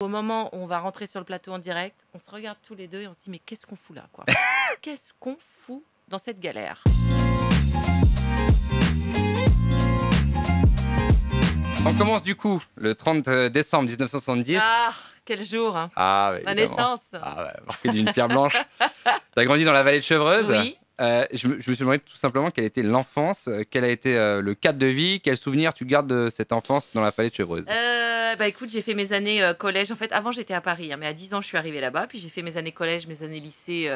Au moment où on va rentrer sur le plateau en direct, on se regarde tous les deux et on se dit mais qu'est-ce qu'on fout là, quoi? Qu'est-ce qu'on fout dans cette galère? On commence du coup le 30 décembre 1970. Ah, quel jour, hein. Ah, bah, Ma évidemment. naissance. Ah, ouais, marqué d'une pierre blanche. Tu as grandi dans la vallée de Chevreuse. Oui. Je me suis demandé tout simplement quelle était l'enfance, quel a été le cadre de vie, quel souvenir tu gardes de cette enfance dans la vallée de Chevreuse. Bah écoute, j'ai fait mes années collège. En fait, avant, j'étais à Paris, hein, mais à 10 ans, je suis arrivée là-bas. Puis j'ai fait mes années collège, mes années lycée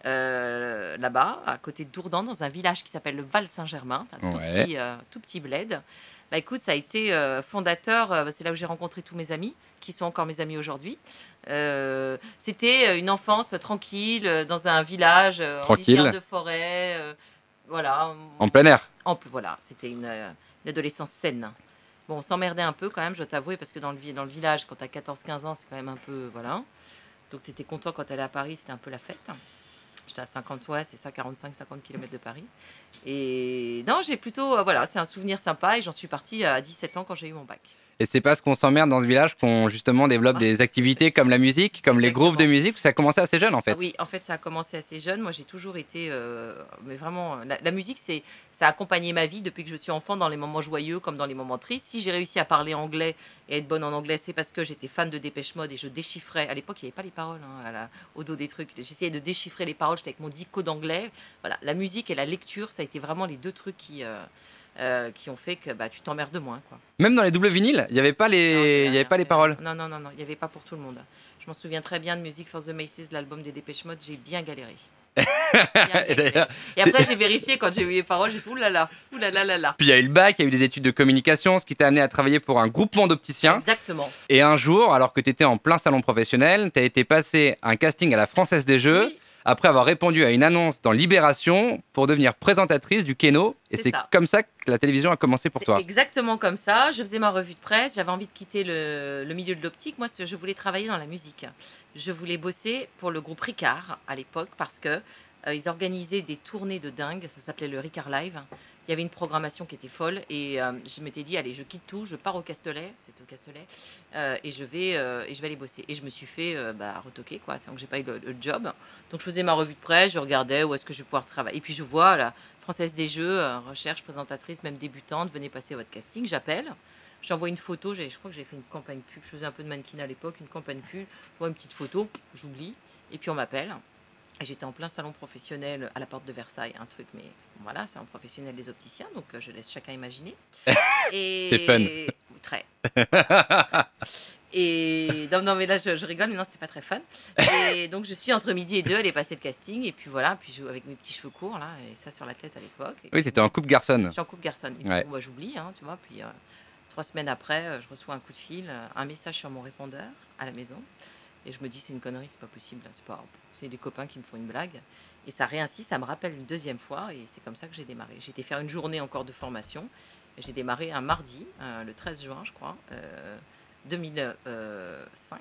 là-bas, à côté de Dourdan, dans un village qui s'appelle le Val-Saint-Germain. C'est un Ouais. tout petit bled. Bah écoute, ça a été fondateur. C'est là où j'ai rencontré tous mes amis, qui sont encore mes amis aujourd'hui. C'était une enfance tranquille, dans un village, en Tranquille. lisière de forêt. Voilà. En plein air. Voilà, c'était une adolescence saine. Bon, on s'emmerdait un peu quand même, je dois t'avouer, parce que dans le village, quand t'as 14-15 ans, c'est quand même un peu... Voilà. Donc t'étais content quand t'allais à Paris, c'était un peu la fête. J'étais à 50, ouais, c'est ça, 45-50 km de Paris. Et non, j'ai plutôt... voilà, c'est un souvenir sympa et j'en suis partie à 17 ans quand j'ai eu mon bac. Et c'est parce qu'on s'emmerde dans ce village qu'on justement développe des activités comme la musique, comme les groupes de musique. Ça a commencé assez jeune en fait. Ah oui, en fait, ça a commencé assez jeune. Moi, j'ai toujours été, mais vraiment, la musique, ça a accompagné ma vie depuis que je suis enfant, dans les moments joyeux comme dans les moments tristes. Si j'ai réussi à parler anglais et être bonne en anglais, c'est parce que j'étais fan de Dépêche Mode et je déchiffrais. À l'époque, il n'y avait pas les paroles, hein, au dos des trucs. J'essayais de déchiffrer les paroles. J'étais avec mon dico d'anglais. Voilà, la musique et la lecture, ça a été vraiment les deux trucs qui ont fait que tu t'emmerdes moins, quoi. Même dans les doubles vinyles, il n'y avait pas les paroles. Non, il n'y avait pas pour tout le monde. Je m'en souviens très bien de Music for the Maces, l'album des Dépêche Mode, j'ai bien galéré. Et après, j'ai vérifié quand j'ai vu les paroles, j'ai fait oulala, oulala, là là. Puis il y a eu le bac, il y a eu des études de communication, ce qui t'a amené à travailler pour un groupement d'opticiens. Exactement. Et un jour, alors que tu étais en plein salon professionnel, tu as été passé un casting à la Française des Jeux, Oui. après avoir répondu à une annonce dans Libération pour devenir présentatrice du Keno. Et C'est c'est ça. comme ça que la télévision a commencé pour toi. Exactement comme ça. Je faisais ma revue de presse, j'avais envie de quitter le milieu de l'optique. Moi, je voulais travailler dans la musique. Je voulais bosser pour le groupe Ricard à l'époque parce que ils organisaient des tournées de dingue. Ça s'appelait le Ricard Live. Il y avait une programmation qui était folle et je m'étais dit allez, je quitte tout, je pars au Castellet, c'était au Castellet, et je vais aller bosser. Et je me suis fait retoquer, quoi, donc j'ai pas eu le job. Donc je faisais ma revue de presse, je regardais où est-ce que je vais pouvoir travailler. Et puis je vois la Française des Jeux, recherche présentatrice, même débutante, venez passer votre casting. J'appelle, j'envoie une photo. Je crois que j'ai fait une campagne pub, je faisais un peu de mannequinat à l'époque, une campagne pub. Je vois une petite photo, j'oublie, et puis on m'appelle. Et j'étais en plein salon professionnel à la porte de Versailles, un truc, mais voilà, c'est un professionnel des opticiens, donc je laisse chacun imaginer. C'était fun. Très. Et non, mais là je rigole, mais non, c'était pas très fun. Et donc je suis entre midi et deux, elle est passée le casting, et puis voilà, puis avec mes petits cheveux courts là, et ça sur la tête à l'époque. Oui, t'étais en couple garçonne. Je suis en couple garçonne. Et puis, Ouais. bon, j'oublie, hein, tu vois. Puis 3 semaines après, je reçois un coup de fil, un message sur mon répondeur à la maison. Et je me dis, c'est une connerie, c'est pas possible. C'est des copains qui me font une blague. Et ça réinsiste, ça me rappelle une deuxième fois. Et c'est comme ça que j'ai démarré. J'ai été faire une journée encore de formation. Et j'ai démarré un mardi, le 13 juin, je crois, 2005.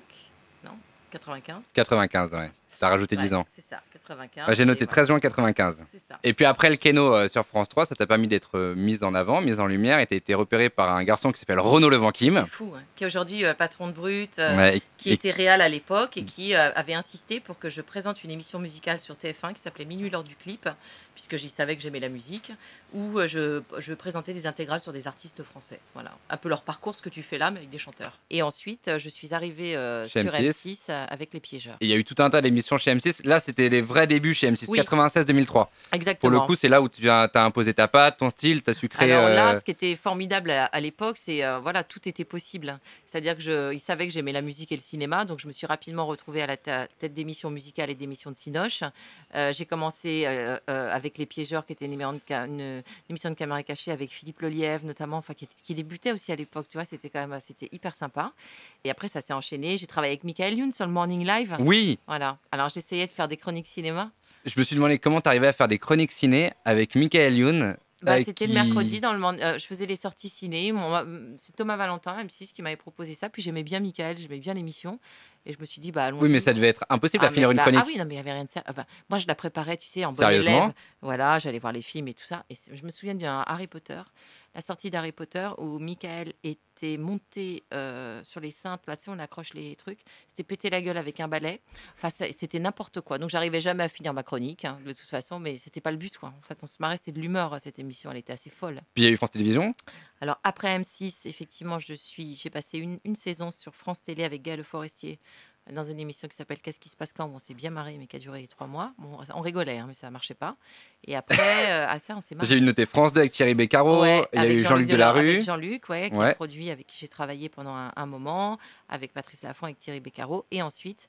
Non, 95. 95, ouais. T'as rajouté 10 ans. C'est ça, 95. Ouais, j'ai noté 13 juin 95. C'est ça. Et puis après le Keno sur France 3, ça t'a permis d'être mise en avant, mise en lumière, et t'as été repéré par un garçon qui s'appelle Renaud Levanquim. C'est fou, hein, qui est aujourd'hui patron de Brut, Ouais, qui était réal à l'époque et qui avait insisté pour que je présente une émission musicale sur TF1 qui s'appelait Minuit lors du clip, puisque j'y savais que j'aimais la musique, où je présentais des intégrales sur des artistes français. Voilà, un peu leur parcours, ce que tu fais là, mais avec des chanteurs. Et ensuite, je suis arrivée Chez sur M6. M6 avec Les Piégeurs. Et il y a eu tout un tas d'émissions chez M6. Là, c'était les vrais débuts chez M6, Oui. 96-2003. Exactement. Pour le coup, c'est là où tu as imposé ta patte, ton style, tu as su créer... Alors là, ce qui était formidable à l'époque, c'est voilà, tout était possible. C'est-à-dire que ils savaient que j'aimais la musique et le cinéma, donc je me suis rapidement retrouvée à la tête d'émissions musicales et d'émissions de Cinoche. J'ai commencé avec Les Piégeurs, qui était une émission de caméra cachée avec Philippe Lelièvre notamment, enfin qui débutait aussi à l'époque. Tu vois, c'était quand même c'était hyper sympa. Et après, ça s'est enchaîné. J'ai travaillé avec Michael Youn sur le Morning Live. Oui, Voilà. Alors j'essayais de faire des chroniques cinéma. je me suis demandé comment tu arrivais à faire des chroniques ciné avec Michael Youn. C'était le mercredi dans le je faisais les sorties ciné. C'est Thomas Valentin, M6, qui m'avait proposé ça. Puis j'aimais bien Michael, j'aimais bien l'émission. Et je me suis dit, allons-y. Oui, mais ça devait être impossible à finir une chronique. Ah oui, non, mais il n'y avait rien de sérieux. Enfin, moi, je la préparais, tu sais, en bonne Sérieusement ? élève. Voilà, j'allais voir les films et tout ça. Et je me souviens d'un Harry Potter. la sortie d'Harry Potter où Michael était monté sur les cintres, là, tu sais, on accroche les trucs, c'était pété la gueule avec un balai. Enfin, c'était n'importe quoi. Donc, j'arrivais jamais à finir ma chronique, hein, de toute façon, mais c'était pas le but, quoi. En fait, on se marrait, c'était de l'humeur, cette émission, elle était assez folle. Puis il y a eu France Télévisions. Alors, après M6, effectivement, j'ai passé une saison sur France Télé avec Gaël Le Forestier dans une émission qui s'appelle Qu'est-ce qui se passe quand? Bon, on s'est bien marré, mais qui a duré 3 mois. Bon, on rigolait, hein, mais ça marchait pas. Et après, ça, on s'est J'ai marré. eu noté France 2 avec Thierry Beccaro. Ouais, Il y a avec eu Jean-Luc Delarue. Avec Jean-Luc, ouais, qui a Ouais. produit, avec qui j'ai travaillé pendant un moment, avec Patrice Laffont, avec Thierry Beccaro. Et ensuite,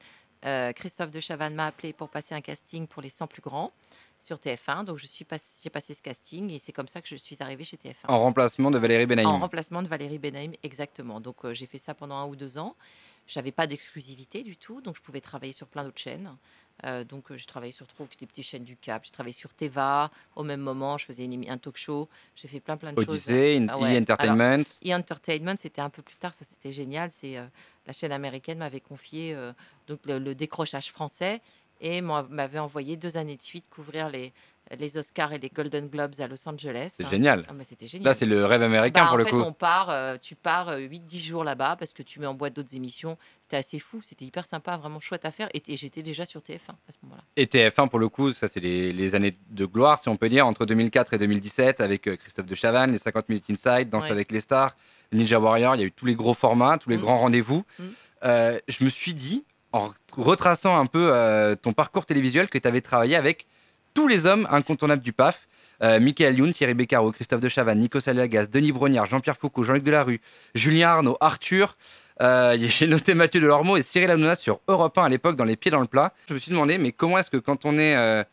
Christophe de Chavannes m'a appelé pour passer un casting pour les 100 plus grands sur TF1. Donc, j'ai passé ce casting et c'est comme ça que je suis arrivée chez TF1. En remplacement de Valérie En Benaïm. remplacement de Valérie Benaïm, exactement. Donc, j'ai fait ça pendant 1 ou 2 ans. J'avais pas d'exclusivité du tout, donc je pouvais travailler sur plein d'autres chaînes. Donc, j'ai travaillé sur des petites chaînes du Cap. J'ai travaillé sur Teva. Au même moment, je faisais un talk show. J'ai fait plein de choses. Odyssée, Ah ouais. E-Entertainment. E-Entertainment, c'était un peu plus tard. Ça, c'était génial. C'est la chaîne américaine m'avait confié donc le décrochage français et m'avait envoyé 2 années de suite couvrir les Oscars et les Golden Globes à Los Angeles. C'est génial. Ah, mais c'était génial. Là, c'est le rêve américain pour En le fait, coup. tu pars 8-10 jours là-bas parce que tu mets en boîte d'autres émissions. C'était assez fou, c'était hyper sympa, vraiment chouette à faire. Et j'étais déjà sur TF1 à ce moment-là. Et TF1, pour le coup, ça, c'est les années de gloire, si on peut dire, entre 2004 et 2017, avec Christophe de Chavannes, les 50 minutes inside, Danse Ouais. avec les stars, Ninja Warrior. Il y a eu tous les gros formats, tous les Mm. grands rendez-vous. Mm. Je me suis dit, en retraçant un peu ton parcours télévisuel, que tu avais travaillé avec tous les hommes incontournables du PAF. Michael Youn, Thierry Beccaro, Christophe de Chavannes, Nico Saliagas, Denis Brognard, Jean-Pierre Foucault, Jean-Luc Delarue, Julien Arnaud, Arthur. J'ai noté Mathieu Delormeau et Cyril Hanouna sur Europe 1 à l'époque dans Les Pieds dans le Plat. Je me suis demandé, mais comment est-ce que quand on est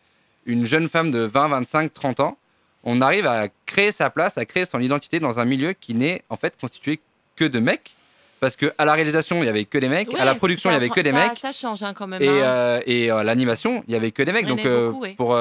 une jeune femme de 20, 25, 30 ans, on arrive à créer sa place, à créer son identité dans un milieu qui n'est en fait constitué que de mecs? Parce qu'à la réalisation, il n'y avait que des mecs. À la production, il n'y avait que des mecs. Ça change quand même. Et à l'animation, il n'y avait que des mecs. Il y en Donc, avait beaucoup, oui. pour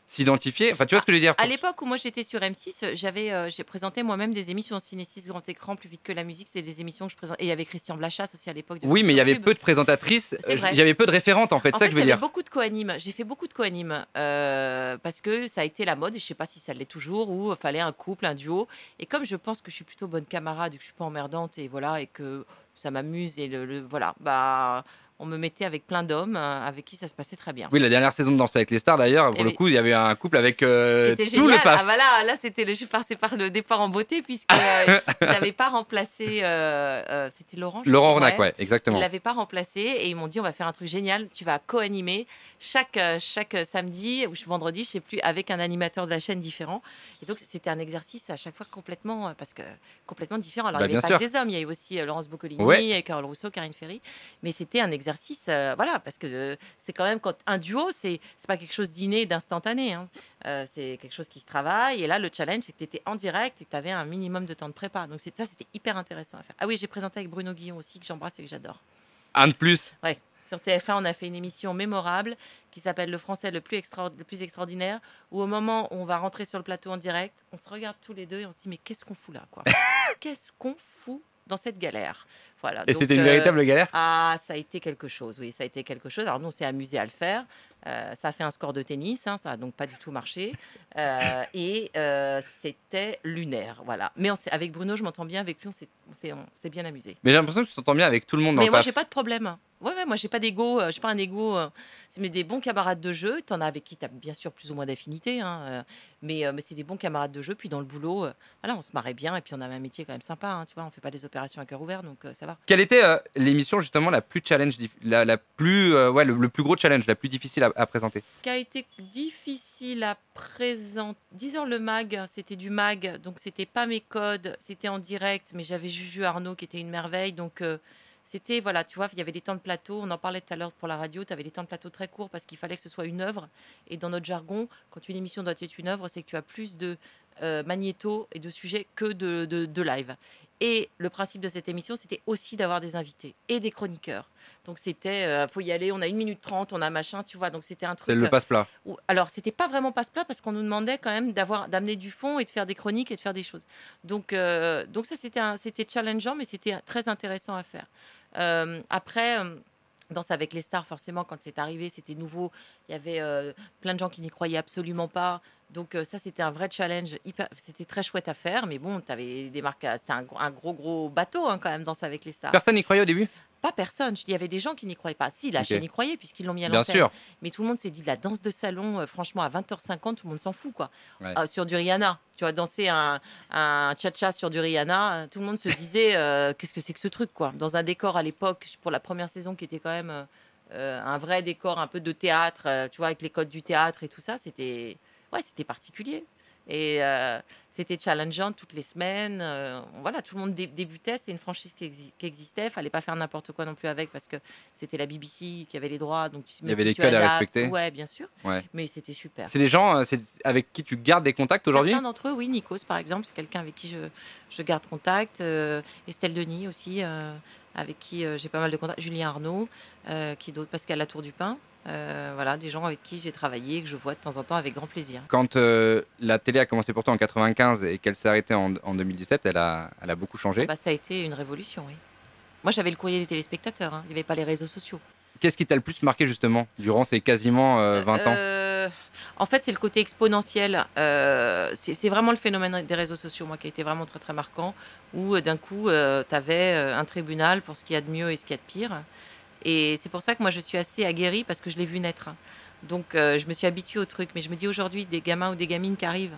s'identifier, enfin, tu vois ce que je veux dire? À l'époque où moi j'étais sur M6, j'ai présenté moi-même des émissions Ciné 6 grand écran, Plus vite que la musique. C'est des émissions que je présentais. Et il y avait Christian Blachas aussi à l'époque. Oui, mais il y avait Pub. peu de présentatrices. C'est vrai. Il y avait peu de référentes, en fait. C'est ça que je veux il y avait dire. beaucoup de co-animes. J'ai fait beaucoup de co-animes parce que ça a été la mode et je sais pas si ça l'est toujours, où il fallait un couple, un duo. Et comme je pense que je suis plutôt bonne camarade et que je suis pas emmerdante et voilà, et que ça m'amuse et voilà, bah on me mettait avec plein d'hommes avec qui ça se passait très bien. Oui, la dernière saison de Danse avec les stars, d'ailleurs, pour Et le oui. coup, il y avait un couple avec tout C'était le génial. PAF. Ah voilà, là c'était je suis passée par le départ en beauté puisque ils n'avaient pas remplacé. C'était Laurent. Laurent Ornac, ouais, exactement. Ils l'avaient pas remplacé et ils m'ont dit on va faire un truc génial. Tu vas co-animer chaque samedi ou vendredi, je sais plus, avec un animateur de la chaîne différent. Et donc c'était un exercice à chaque fois complètement complètement différent. Alors il n'y bien avait sûr. pas que des hommes, il y avait aussi Laurence Boccolini, Ouais. Carole Rousseau, Karine Ferry. Mais c'était un exercice, voilà, parce que c'est quand même quand un duo, c'est pas quelque chose d'inné, d'instantané. Hein. C'est quelque chose qui se travaille. Et là, le challenge, c'est que tu étais en direct et que tu avais un minimum de temps de prépa. Donc ça, c'était hyper intéressant à faire. Ah oui, j'ai présenté avec Bruno Guillon aussi, que j'embrasse et que j'adore. Un de plus. Ouais. Sur TF1, on a fait une émission mémorable qui s'appelle Le Français le plus extraordinaire, où au moment où on va rentrer sur le plateau en direct, on se regarde tous les deux et on se dit mais qu'est-ce qu'on fout là, quoi? Qu'est-ce qu'on fout dans cette galère? Voilà. Et donc, c'était une véritable galère? Ah, ça a été quelque chose, oui, ça a été quelque chose. Alors nous, on s'est amusé à le faire. Ça a fait un score de tennis, hein, ça a donc pas du tout marché. Et c'était lunaire, voilà. Mais avec Bruno, je m'entends bien, avec lui, on s'est bien amusé. Mais j'ai l'impression que tu t'entends bien avec tout le monde dans Mais le moi, PAF. j'ai pas de problème. Ouais, moi, j'ai pas d'ego. J'ai pas un ego. C'est des bons camarades de jeu. T'en as avec qui t'as bien sûr plus ou moins d'affinité. Hein, mais c'est des bons camarades de jeu. Puis dans le boulot, voilà, on se marrait bien. Et puis on avait un métier quand même sympa. Hein, tu vois, on fait pas des opérations à cœur ouvert, donc ça va. Quelle était l'émission justement la plus challenge, la plus, le plus gros challenge, la plus difficile à présenter? Ce qui a été difficile à présenter, disons le mag, c'était du mag, donc c'était pas mes codes, c'était en direct, mais j'avais Juju Arnaud qui était une merveille, donc c'était, voilà, tu vois, il y avait des temps de plateau, on en parlait tout à l'heure pour la radio, tu avais des temps de plateau très courts parce qu'il fallait que ce soit une œuvre, et dans notre jargon, quand une émission doit être une œuvre, c'est que tu as plus de magnéto et de sujets que de live. Et le principe de cette émission, c'était aussi d'avoir des invités et des chroniqueurs. Donc c'était, faut y aller, on a 1 minute 30, on a machin, tu vois, donc c'était un truc... C'est le passe-plat. Alors, c'était pas vraiment passe-plat parce qu'on nous demandait quand même d'amener du fond et de faire des chroniques et de faire des choses. Donc ça, c'était challengeant, mais c'était très intéressant à faire. Après, Danse avec les stars, forcément, quand c'est arrivé, c'était nouveau. Il y avait plein de gens qui n'y croyaient absolument pas. Donc ça, c'était un vrai challenge. C'était très chouette à faire, mais bon, tu avais des marques. C'était un gros bateau hein, quand même, Danse avec les stars. Personne n'y croyait au début? Pas personne. Je dis, il y avait des gens qui n'y croyaient pas. Si, la Ok. chaîne y croyait puisqu'ils l'ont mis à Bien l'antenne. sûr. Mais tout le monde s'est dit, la danse de salon, franchement, à 20h50, tout le monde s'en fout, quoi. Ouais. Sur du Rihanna. Tu vois, danser un cha-cha sur du Rihanna, tout le monde se disait, qu'est-ce que c'est que ce truc, quoi. Dans un décor à l'époque, pour la première saison, qui était quand même un vrai décor un peu de théâtre, tu vois, avec les codes du théâtre et tout ça, c'était particulier. Et c'était challengeant toutes les semaines. Voilà, tout le monde débutait. C'était une franchise qui existait. Il fallait pas faire n'importe quoi non plus avec parce que c'était la BBC qui avait les droits. Donc, Il y avait des codes à respecter. Ouais, bien sûr. Ouais. Mais c'était super. C'est des gens avec qui tu gardes des contacts aujourd'hui? Certains d'entre eux, oui. Nikos, par exemple, c'est quelqu'un avec qui je garde contact. Estelle Denis aussi, avec qui j'ai pas mal de contacts. Julien Arnaud, qui d'autre? Pascal Latour du Pin. Voilà, des gens avec qui j'ai travaillé, que je vois de temps en temps avec grand plaisir. Quand la télé a commencé pour toi en 95 et qu'elle s'est arrêtée en 2017, elle a beaucoup changé. Bah, ça a été une révolution, oui. Moi, j'avais le courrier des téléspectateurs. Hein. Il n'y avait pas les réseaux sociaux. Qu'est-ce qui t'a le plus marqué justement durant ces quasiment 20 ans? En fait, c'est le côté exponentiel. C'est vraiment le phénomène des réseaux sociaux, moi, qui a été vraiment très, très marquant, où d'un coup, tu avais un tribunal pour ce qu'il y a de mieux et ce qu'il y a de pire. Et c'est pour ça que moi, je suis assez aguerrie parce que je l'ai vu naître. Donc, je me suis habituée au truc. Mais je me dis aujourd'hui, des gamins ou des gamines qui arrivent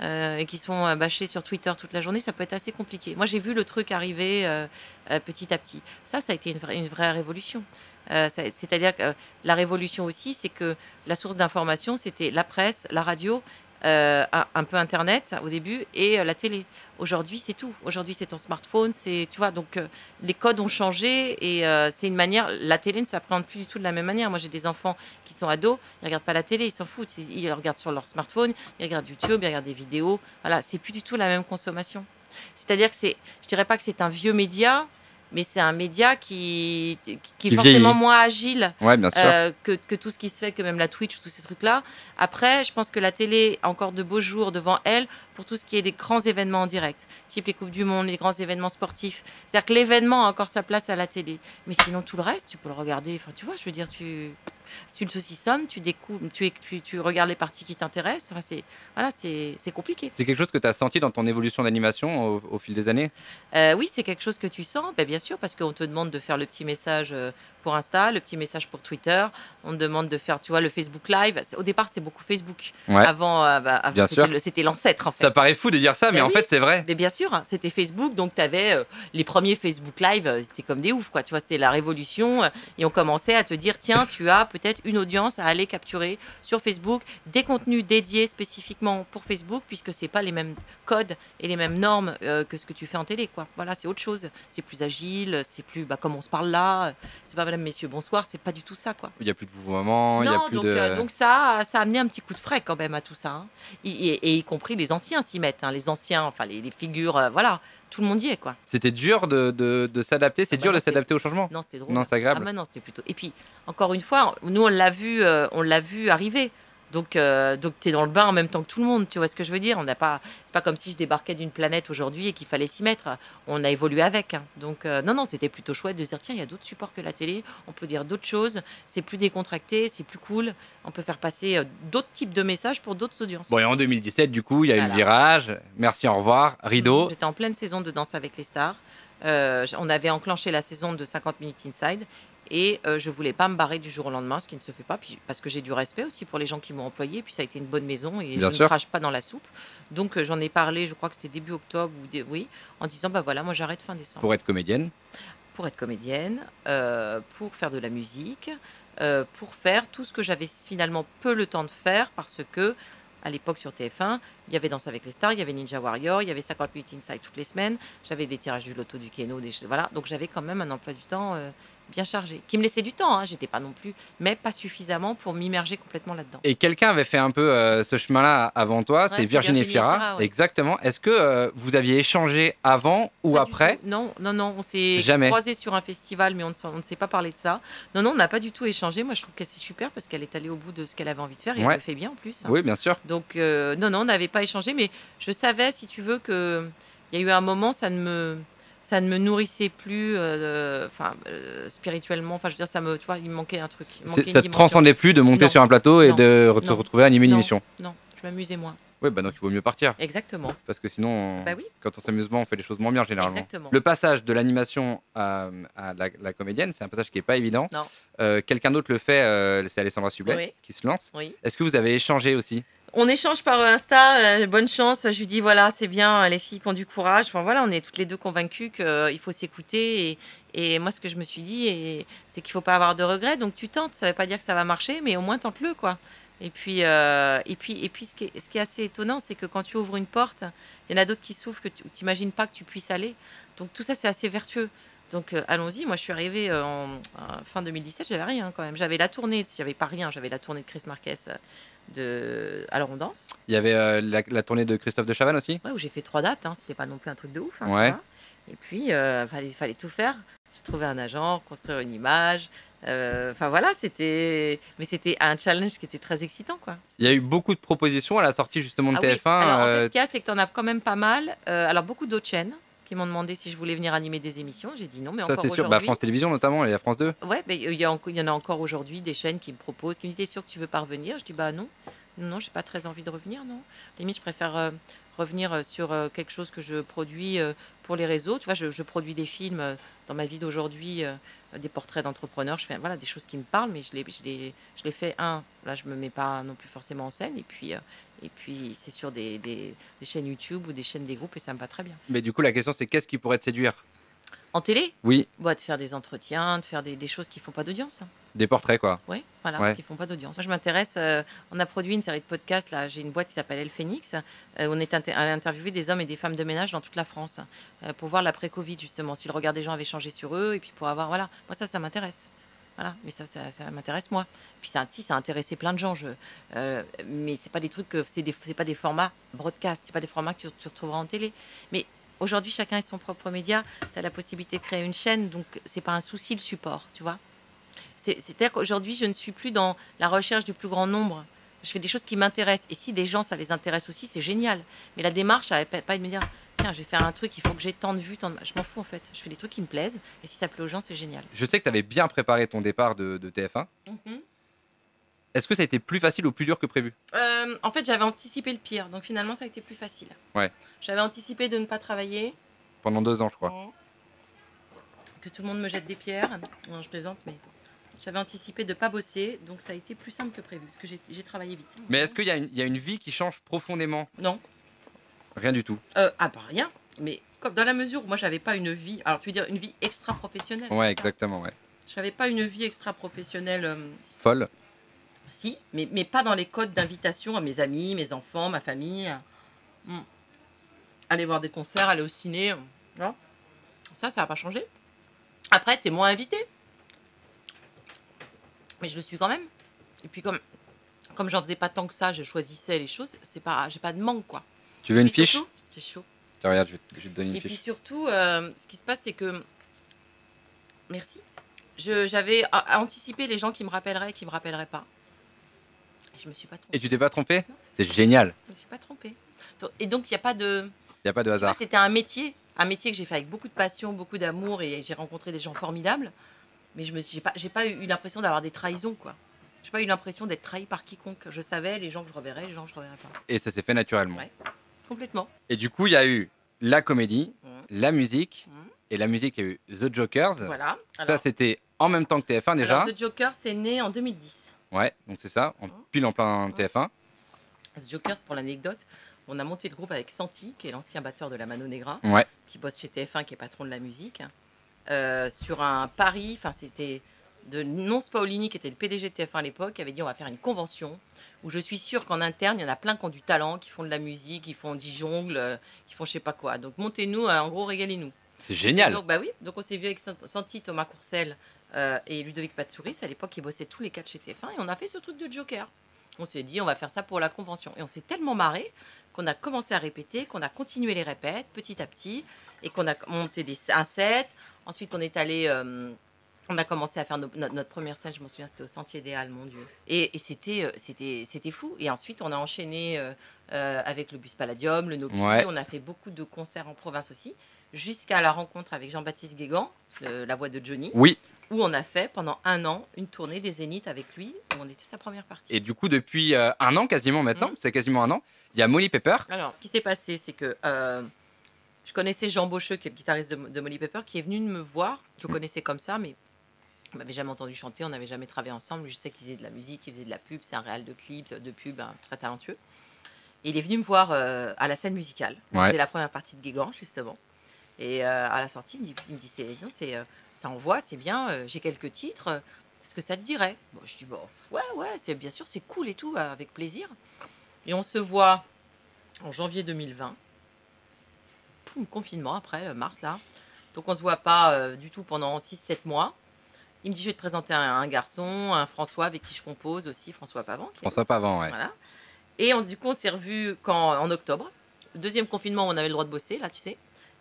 et qui se font bâcher sur Twitter toute la journée, ça peut être assez compliqué. Moi, j'ai vu le truc arriver petit à petit. Ça a été une vraie révolution. C'est-à-dire que la révolution aussi, c'est que la source d'information, c'était la presse, la radio, un peu Internet au début et la télé. Aujourd'hui, c'est tout. Aujourd'hui, c'est ton smartphone, tu vois. Donc, les codes ont changé et c'est une manière. La télé ne s'appréhende plus du tout de la même manière. Moi, j'ai des enfants qui sont ados, ils regardent pas la télé, ils s'en foutent. Ils regardent sur leur smartphone, ils regardent YouTube, ils regardent des vidéos. Voilà, c'est plus du tout la même consommation. C'est-à-dire que je dirais pas que c'est un vieux média, mais c'est un média qui est forcément moins agile bien sûr. que tout ce qui se fait, que même la Twitch, tous ces trucs-là. Après, je pense que la télé a encore de beaux jours devant elle pour tout ce qui est des grands événements en direct, type les Coupes du Monde, les grands événements sportifs. C'est-à-dire que l'événement a encore sa place à la télé. Mais sinon, tout le reste, tu peux le regarder. Enfin, tu vois, je veux dire, si tu le saucissonnes, tu découvres, tu regardes les parties qui t'intéressent. Enfin, c'est compliqué. C'est quelque chose que tu as senti dans ton évolution d'animation au fil des années? Oui, c'est quelque chose que tu sens, bien sûr, parce qu'on te demande de faire le petit message pour Insta, le petit message pour Twitter. On te demande de faire, tu vois, le Facebook Live. Au départ, c'était beaucoup Facebook. Ouais. Avant Bien sûr. c'était l'ancêtre, en fait. Ça paraît fou de dire ça, mais en oui. fait, c'est vrai. Mais bien sûr, hein, c'était Facebook, donc tu avais les premiers Facebook Live, c'était comme des oufs, quoi. Tu vois, c'était la révolution. Et on commençait à te dire, tiens, tu as peut-être une audience à aller capturer sur Facebook, des contenus dédiés spécifiquement pour Facebook, puisque c'est pas les mêmes codes et les mêmes normes que ce que tu fais en télé, quoi. Voilà, c'est autre chose. C'est plus agile, c'est plus comme on se parle là. C'est pas madame, messieurs, bonsoir, c'est pas du tout ça, quoi. Il n'y a plus de mouvement, il n'y a plus donc ça a amené un petit coup de frais quand même à tout ça. Hein. Et y compris les anciens s'y mettent. Hein. Les anciens, enfin les figures, voilà, tout le monde y est, quoi. C'était dur de s'adapter, c'est dur de s'adapter au changement? Non, c'était drôle. Non, c'est agréable. Ah bah non, c'était plutôt. Et puis, encore une fois, nous, on l'a vu arriver. Donc tu es dans le bain en même temps que tout le monde, tu vois ce que je veux dire? C'est pas comme si je débarquais d'une planète aujourd'hui et qu'il fallait s'y mettre. On a évolué avec. Hein. Donc non, c'était plutôt chouette de se dire, tiens, il y a d'autres supports que la télé, on peut dire d'autres choses, c'est plus décontracté, c'est plus cool, on peut faire passer d'autres types de messages pour d'autres audiences. Bon, et en 2017, du coup, il y a eu le virage. Merci, au revoir. Rideau. J'étais en pleine saison de Danse avec les stars. On avait enclenché la saison de 50 Minutes Inside. Et je voulais pas me barrer du jour au lendemain, ce qui ne se fait pas, puis, parce que j'ai du respect aussi pour les gens qui m'ont employé, puis ça a été une bonne maison et Bien je sûr. ne crache pas dans la soupe. Donc j'en ai parlé, je crois que c'était début octobre, oui, en disant, bah voilà, moi j'arrête fin décembre. Pour être comédienne? Pour être comédienne, pour faire de la musique, pour faire tout ce que j'avais finalement peu le temps de faire, parce que à l'époque sur TF1, il y avait Danse avec les stars, il y avait Ninja Warrior, il y avait 50 Minutes Inside toutes les semaines, j'avais des tirages du loto, du Keno, voilà, donc j'avais quand même un emploi du temps bien chargé, qui me laissait du temps, hein, j'étais pas non plus, mais pas suffisamment pour m'immerger complètement là-dedans. Et quelqu'un avait fait un peu ce chemin-là avant toi, c'est Virginie Fira. Ouais. Exactement. Est-ce que vous aviez échangé avant ou Pas après? Non, on s'est Jamais. croisés sur un festival, mais on ne s'est pas parlé de ça. Non, on n'a pas du tout échangé. Moi, je trouve qu'elle c'est super parce qu'elle est allée au bout de ce qu'elle avait envie de faire et elle le fait bien en plus. Hein. Oui, bien sûr. Donc, non, on n'avait pas échangé, mais je savais, si tu veux, qu'il y a eu un moment, ça ne me nourrissait plus spirituellement. Enfin, je veux dire, tu vois, il me manquait un truc. Ça te transcendait plus de monter sur un plateau et de te retrouver à animer une émission? Non, je m'amusais moins. Oui, bah donc il vaut mieux partir. Exactement. Parce que sinon, Bah oui, quand on s'amuse moins, on fait les choses moins bien généralement. exactement. Le passage de l'animation à la comédienne, c'est un passage qui n'est pas évident. Non. Quelqu'un d'autre le fait, c'est Alessandra Sublet Oui. qui se lance. Oui. Est-ce que vous avez échangé aussi? On échange par Insta, bonne chance. Je lui dis voilà, c'est bien, les filles qui ont du courage. Enfin voilà, on est toutes les deux convaincues qu'il faut s'écouter. Et moi, ce que je me suis dit, c'est qu'il faut pas avoir de regrets. Donc tu tentes. Ça veut pas dire que ça va marcher, mais au moins tente-le, quoi. Et puis, ce qui est assez étonnant, c'est que quand tu ouvres une porte, il y en a d'autres qui s'ouvrent que tu n'imagines pas que tu puisses aller. Donc tout ça, c'est assez vertueux. Donc allons-y. Moi, je suis arrivée en fin 2017, j'avais rien quand même. J'avais la tournée, j'avais pas rien, j'avais la tournée de Chris Marquez Alors on danse. Il y avait la tournée de Christophe de Chavannes aussi? Ouais, où j'ai fait 3 dates, hein. C'était pas non plus un truc de ouf, hein, tu Ouais. vois. Et puis, fallait tout faire. J'ai trouvé un agent, construire une image. Enfin voilà, c'était un challenge qui était très excitant, quoi. Il y a eu beaucoup de propositions à la sortie justement de Ah oui, TF1. alors en fait, ce qu'il y a, c'est que tu en as quand même pas mal. Alors beaucoup d'autres chaînes qui m'ont demandé si je voulais venir animer des émissions. J'ai dit non, mais Ça encore c'est sûr. Bah, aujourd'hui. France Télévisions notamment et à France 2. Ouais, mais il y en a encore aujourd'hui des chaînes qui me proposent, qui me disent: t'es sûr que tu veux pas revenir? Je dis bah non, non, j'ai pas très envie de revenir, non. Limite, je préfère revenir sur quelque chose que je produis pour les réseaux. Tu vois, je produis des films dans ma vie d'aujourd'hui, des portraits d'entrepreneurs. Je fais voilà des choses qui me parlent, mais je les fais là, je me mets pas non plus forcément en scène. Et puis c'est sur des chaînes YouTube ou des chaînes des groupes et ça me va très bien. Mais du coup, la question c'est qu'est-ce qui pourrait te séduire? En télé, Oui, bah, de faire des entretiens, de faire des choses qui font pas d'audience. des portraits quoi. Oui, voilà, Ouais. qui font pas d'audience. Moi, je m'intéresse. On a produit une série de podcasts. Là, j'ai une boîte qui s'appelle El Phoenix. On est allé interviewer des hommes et des femmes de ménage dans toute la France pour voir l'après-Covid, justement, si le regard des gens avait changé sur eux et puis pour avoir. Voilà, moi, ça m'intéresse. Voilà, mais ça m'intéresse moi. Puis ça a intéressé plein de gens. Mais c'est pas des trucs c'est pas des formats broadcast, c'est pas des formats que tu retrouveras en télé. Mais aujourd'hui, chacun a son propre média. Tu as la possibilité de créer une chaîne, donc c'est pas un souci le support, tu vois. C'est-à-dire qu'aujourd'hui, je ne suis plus dans la recherche du plus grand nombre. Je fais des choses qui m'intéressent. Et si des gens, ça les intéresse aussi, c'est génial. Mais la démarche, ça va pas de me dire, tiens, je vais faire un truc, il faut que j'ai tant de vues, Je m'en fous, en fait. Je fais des trucs qui me plaisent. Et si ça plaît aux gens, c'est génial. Je sais que tu avais bien préparé ton départ de TF1. Est-ce que ça a été plus facile ou plus dur que prévu? En fait, j'avais anticipé le pire. Donc finalement, ça a été plus facile. Ouais. J'avais anticipé de ne pas travailler. Pendant 2 ans, je crois. Que tout le monde me jette des pierres. Non, je plaisante, mais j'avais anticipé de ne pas bosser. Donc ça a été plus simple que prévu. Parce que j'ai travaillé vite. Mais est-ce qu'il y a une vie qui change profondément? Non. Rien du tout. Pas rien. Mais comme dans la mesure où moi, j'avais pas une vie. Alors, tu veux dire une vie extra-professionnelle? Ouais, c'est ça? exactement, ouais. Je n'avais pas une vie extra-professionnelle. Folle. Si, mais pas dans les codes d'invitation à mes amis, mes enfants, ma famille. Aller voir des concerts, aller au ciné. Non, ça n'a pas changé. Après, tu es moins invité. Mais je le suis quand même. Et puis, comme j'en faisais pas tant que ça, je choisissais les choses. J'ai pas de manque, quoi. Tu veux une Et puis fiche? surtout, c'est chaud. Tiens, regarde, je vais te donner une Et puis fiche. surtout, ce qui se passe, c'est que. Merci. J'avais anticipé les gens qui me rappelleraient et qui me rappelleraient pas. Et je me suis pas trompée. Et tu t'es pas trompé? Non. C'est génial. Je me suis pas trompée. Et donc, il n'y a pas de. Il n'y a pas de Tu vois, hasard. c'était un métier que j'ai fait avec beaucoup de passion, beaucoup d'amour et j'ai rencontré des gens formidables. Mais j'ai pas eu l'impression d'avoir des trahisons, quoi. J'ai pas eu l'impression d'être trahi par quiconque. Je savais les gens que je reverrais, les gens que je reverrais pas. Et ça s'est fait naturellement. Ouais. Complètement. Et du coup, il y a eu la comédie, la musique. Mmh. Et la musique, il y a eu The Jokers. Voilà. Ça, c'était en même temps que TF1 déjà. Alors, The Joker, c'est né en 2010. Ouais, donc c'est ça, pile en plein TF1. The Jokers, pour l'anecdote, on a monté le groupe avec Santi, qui est l'ancien batteur de la Mano Negra, Ouais. qui bosse chez TF1, qui est patron de la musique, sur un pari. Enfin, c'était de Nonce Paolini, qui était le PDG de TF1 à l'époque, qui avait dit on va faire une convention où je suis sûre qu'en interne, il y en a plein qui ont du talent, qui font de la musique, qui font du jongle, qui font je sais pas quoi. Donc montez-nous, en gros, régalez-nous. C'est génial. Donc, bah oui, donc on s'est vu avec Santi, Thomas Courcelles et Ludovic Patsouris. À l'époque, ils bossaient tous les quatre chez TF1 et on a fait ce truc de Joker. On s'est dit, on va faire ça pour la convention. Et on s'est tellement marré qu'on a commencé à répéter, qu'on a continué les répètes petit à petit et qu'on a monté un set. Ensuite, on est allé. On a commencé à faire notre première scène, je m'en souviens, c'était au Sentier des Halles, mon Dieu. Et c'était fou. Et ensuite, on a enchaîné avec le Bus Palladium, le Noki. Ouais. On a fait beaucoup de concerts en province aussi. jusqu'à la rencontre avec Jean-Baptiste Guégan, la voix de Johnny, Oui. où on a fait pendant 1 an une tournée des Zéniths avec lui, où on était sa première partie. Et du coup, depuis 1 an quasiment maintenant, c'est quasiment 1 an, il y a Molly Pepper. Alors, ce qui s'est passé, c'est que je connaissais Jean Beaucheux, qui est le guitariste de Molly Pepper, qui est venu me voir. Je le connaissais comme ça, mais on m'avait jamais entendu chanter, on n'avait jamais travaillé ensemble. Je sais qu'il faisait de la musique, il faisait de la pub, c'est un réal de clips, de pub, très talentueux. Et il est venu me voir à la scène musicale. Ouais. C'était la première partie de Guégan, justement. Et à la sortie, il me dit ça envoie, c'est bien, j'ai quelques titres, est-ce que ça te dirait? Bon, je dis bon, ouais, c'est bien sûr, c'est cool et tout, avec plaisir. Et on se voit en janvier 2020. Poum, confinement après, mars là. Donc on se voit pas du tout pendant 6-7 mois. Il me dit je vais te présenter un garçon, un François avec qui je compose aussi, François Pavant. François Pavant, ouais. Voilà. Et du coup on s'est revus en octobre. Le deuxième confinement, on avait le droit de bosser, là tu sais.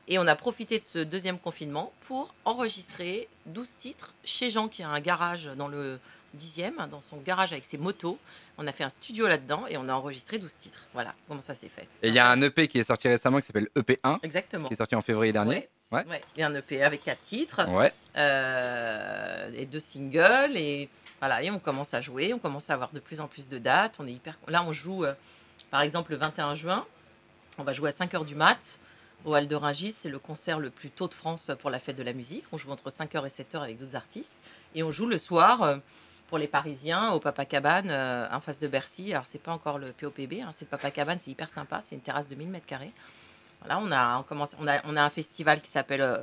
Et on a profité de ce deuxième confinement pour enregistrer 12 titres chez Jean, qui a un garage dans le 10e, dans son garage avec ses motos. On a fait un studio là-dedans et on a enregistré 12 titres. Voilà comment ça s'est fait. Et il y a un EP qui est sorti récemment qui s'appelle EP1. Exactement. Qui est sorti en février dernier. Ouais. Il y a un EP avec 4 titres. Ouais. Et 2 singles. Et voilà, et on commence à jouer, on commence à avoir de plus en plus de dates. On est hyper... Là, on joue, par exemple, le 21 juin. On va jouer à 5h du mat. Au Hall de Rungis, c'est le concert le plus tôt de France pour la fête de la musique. On joue entre 5h et 7h avec d'autres artistes. Et on joue le soir pour les Parisiens au Papa Cabane en face de Bercy. Alors, c'est pas encore le POPB, hein, c'est le Papa Cabane, c'est hyper sympa. C'est une terrasse de 1000 mètres carrés. Voilà, on a un festival qui s'appelle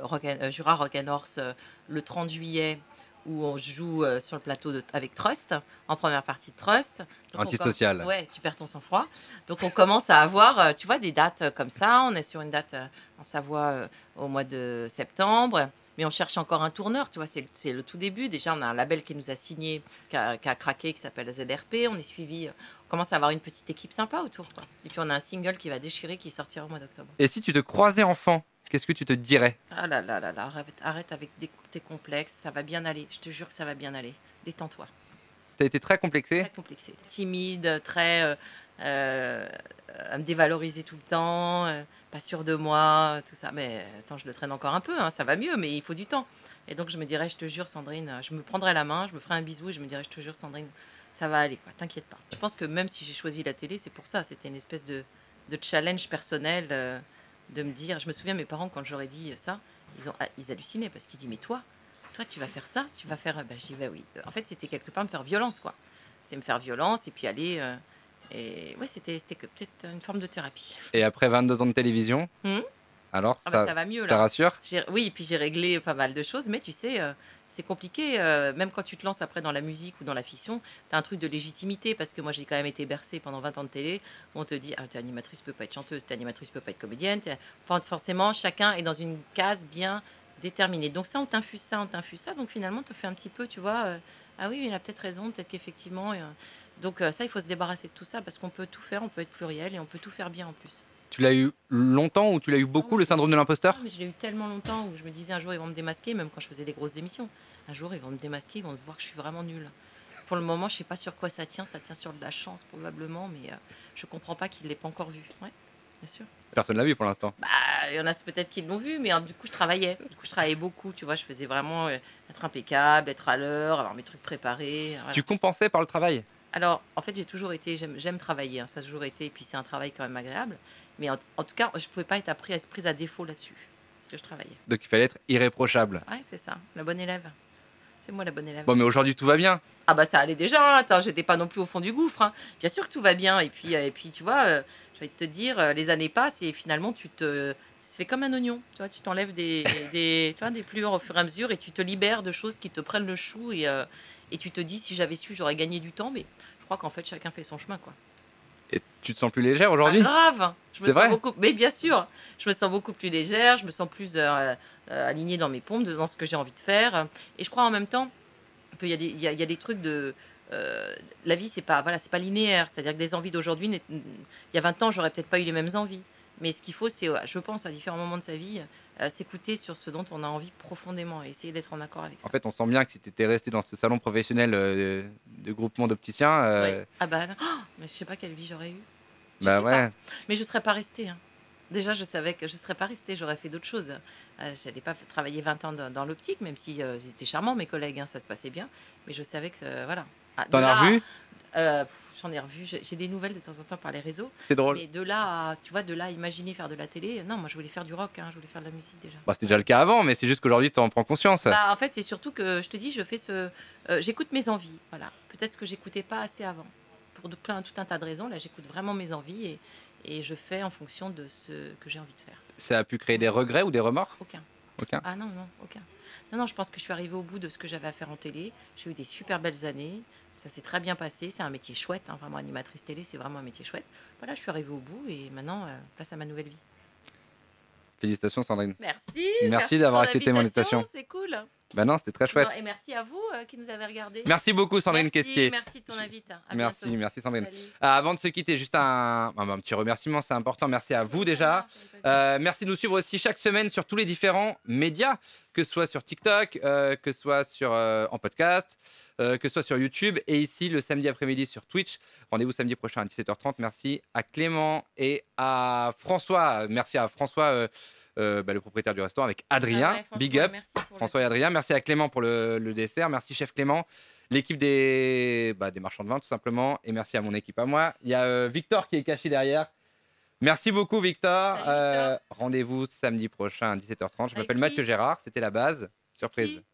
Jura Rock and Horse le 30 juillet où on joue sur le plateau avec Trust, en première partie de Trust. Antisocial. Ouais, tu perds ton sang-froid. Donc on commence à avoir, tu vois, des dates comme ça. On est sur une date en Savoie au mois de septembre. Mais on cherche encore un tourneur, tu vois, c'est le tout début. Déjà, on a un label qui nous a signé, qui a craqué, qui s'appelle ZRP. On est suivi, on commence à avoir une petite équipe sympa autour, quoi. Et puis on a un single qui va déchirer, qui sortira au mois d'octobre. Et si tu te croisais enfant, qu'est-ce que tu te dirais? Ah là là là là, arrête avec tes complexes, ça va bien aller. Je te jure que ça va bien aller. Détends-toi. T'as été très complexé? Très complexé. Timide, très... à me dévaloriser tout le temps, pas sûr de moi, tout ça. Mais attends, je le traîne encore un peu, hein, ça va mieux, mais il faut du temps. Et donc je me dirais, je te jure Sandrine, je me prendrais la main, je me ferais un bisou et je me dirais, je te jure Sandrine, ça va aller, quoi, t'inquiète pas. Je pense que même si j'ai choisi la télé, c'est pour ça, c'était une espèce de challenge personnel de me dire, je me souviens mes parents quand j'aurais dit ça, ils hallucinaient parce qu'ils disent, mais toi tu vas faire ça, tu vas faire... Bah, je dis, bah oui. En fait, c'était quelque part me faire violence, quoi. C'est me faire violence et puis aller... Et ouais, c'était peut-être une forme de thérapie. Et après 22 ans de télévision, alors ça va mieux, ça là. rassure? Oui, et puis j'ai réglé pas mal de choses, mais tu sais, c'est compliqué. Même quand tu te lances après dans la musique ou dans la fiction, tu as un truc de légitimité, parce que moi j'ai quand même été bercée pendant 20 ans de télé. On te dit, ah, t'es animatrice, tu peux pas être chanteuse, t'es animatrice, tu peux pas être comédienne. Enfin, forcément, chacun est dans une case bien déterminée. Donc ça, on t'infuse ça. Donc finalement, tu fais un petit peu, tu vois, ah oui, il a peut-être raison, peut-être qu'effectivement... Donc ça, il faut se débarrasser de tout ça, parce qu'on peut tout faire, on peut être pluriel et on peut tout faire bien en plus. Tu l'as eu longtemps ou tu l'as eu beaucoup, le syndrome de l'imposteur? Mais je l'ai eu tellement longtemps où je me disais un jour ils vont me démasquer, même quand je faisais des grosses émissions. Un jour ils vont me démasquer, ils vont voir que je suis vraiment nulle. Pour le moment, je sais pas sur quoi ça tient sur de la chance probablement, mais je comprends pas qu'ils l'aient pas encore vu. Ouais, bien sûr. Personne l'a vu pour l'instant. Bah, il y en a peut-être qui l'ont vu, mais du coup je travaillais. Du coup je travaillais beaucoup, tu vois, je faisais vraiment être impeccable, être à l'heure, avoir mes trucs préparés. Voilà. Tu compensais par le travail? Alors, en fait, j'ai toujours été, j'aime travailler, hein, ça a toujours été, et puis c'est un travail quand même agréable. Mais en tout cas, je ne pouvais pas être prise à défaut là-dessus, parce que je travaillais. Donc il fallait être irréprochable. Ouais, c'est ça, la bonne élève. C'est moi la bonne élève. Bon, mais aujourd'hui tout va bien. Ah bah ça allait déjà, hein. Attends, j'étais pas non plus au fond du gouffre, hein. Bien sûr que tout va bien, et puis tu vois, je vais te dire, les années passent, et finalement, tu fais comme un oignon, tu vois, tu t'enlèves tu vois, des plures au fur et à mesure, et tu te libères de choses qui te prennent le chou, et tu te dis, si j'avais su, j'aurais gagné du temps, mais je crois qu'en fait, chacun fait son chemin, quoi. Et tu te sens plus légère aujourd'hui? Ah, grave. C'est vrai? Mais bien sûr, je me sens beaucoup plus légère, je me sens plus alignée dans mes pompes, dans ce que j'ai envie de faire. Et je crois en même temps qu'il y a des trucs de... la vie, c'est pas linéaire. C'est-à-dire que des envies d'aujourd'hui, il y a 20 ans, j'aurais peut-être pas eu les mêmes envies. Mais ce qu'il faut, c'est, je pense, à différents moments de sa vie, s'écouter sur ce dont on a envie profondément et essayer d'être en accord avec ça. En fait, on sent bien que si tu étais resté dans ce salon professionnel de groupement d'opticiens... Oui. Ah bah, mais je sais pas quelle vie j'aurais eu. Bah ouais. Mais je serais pas restée. Hein. Déjà, je savais que je ne serais pas restée, j'aurais fait d'autres choses. J'allais pas travailler 20 ans dans l'optique, même si, ils étaient charmants mes collègues, hein, ça se passait bien. Mais je savais que, voilà. Ah, de T'en as là revu? j'en ai revu, j'ai des nouvelles de temps en temps par les réseaux, C'est drôle. mais de là à tu vois, de là à imaginer faire de la télé, non, moi je voulais faire du rock, hein, je voulais faire de la musique déjà. Bah, c'était déjà le cas avant, mais c'est juste qu'aujourd'hui, tu en prends conscience. Bah, en fait, c'est surtout que je te dis, j'écoute mes envies, voilà. Peut-être que j'écoutais pas assez avant. Pour tout un tas de raisons, là, j'écoute vraiment mes envies et je fais en fonction de ce que j'ai envie de faire. Ça a pu créer des regrets ou des remords? Aucun. Aucun. Ah non, non, aucun. Non, non, je pense que je suis arrivée au bout de ce que j'avais à faire en télé. J'ai eu des super belles années. Ça s'est très bien passé. C'est un métier chouette, hein, vraiment animatrice télé, c'est vraiment un métier chouette. Voilà, je suis arrivée au bout et maintenant, place à ma nouvelle vie. Félicitations, Sandrine. Merci, Merci merci de d'avoir ton accepté mon invitation. c'est cool. Bah non, c'était très chouette. Non, et merci à vous qui nous avez regardés. Merci beaucoup, Sandrine Questier. Merci de ton invite. À Merci, bientôt. merci Sandrine. Salut. Avant de se quitter, juste un petit remerciement, c'est important. Merci à vous déjà. Merci de nous suivre aussi chaque semaine sur tous les différents médias, que ce soit sur TikTok, que ce soit en podcast, que ce soit sur YouTube et ici le samedi après-midi sur Twitch. Rendez-vous samedi prochain à 17h30. Merci à Clément et à François. Merci à François, le propriétaire du restaurant, avec Adrien. Ah ouais, Big up. merci pour François et Adrien. Merci à Clément pour le dessert. Merci, chef Clément. L'équipe des marchands de vin, tout simplement. Et merci à mon équipe à moi. Il y a Victor qui est caché derrière. Merci beaucoup, Victor. Salut, Victor. Rendez-vous samedi prochain à 17h30. Je Avec m'appelle qui? Mathieu Gérard. C'était la base. Surprise. Qui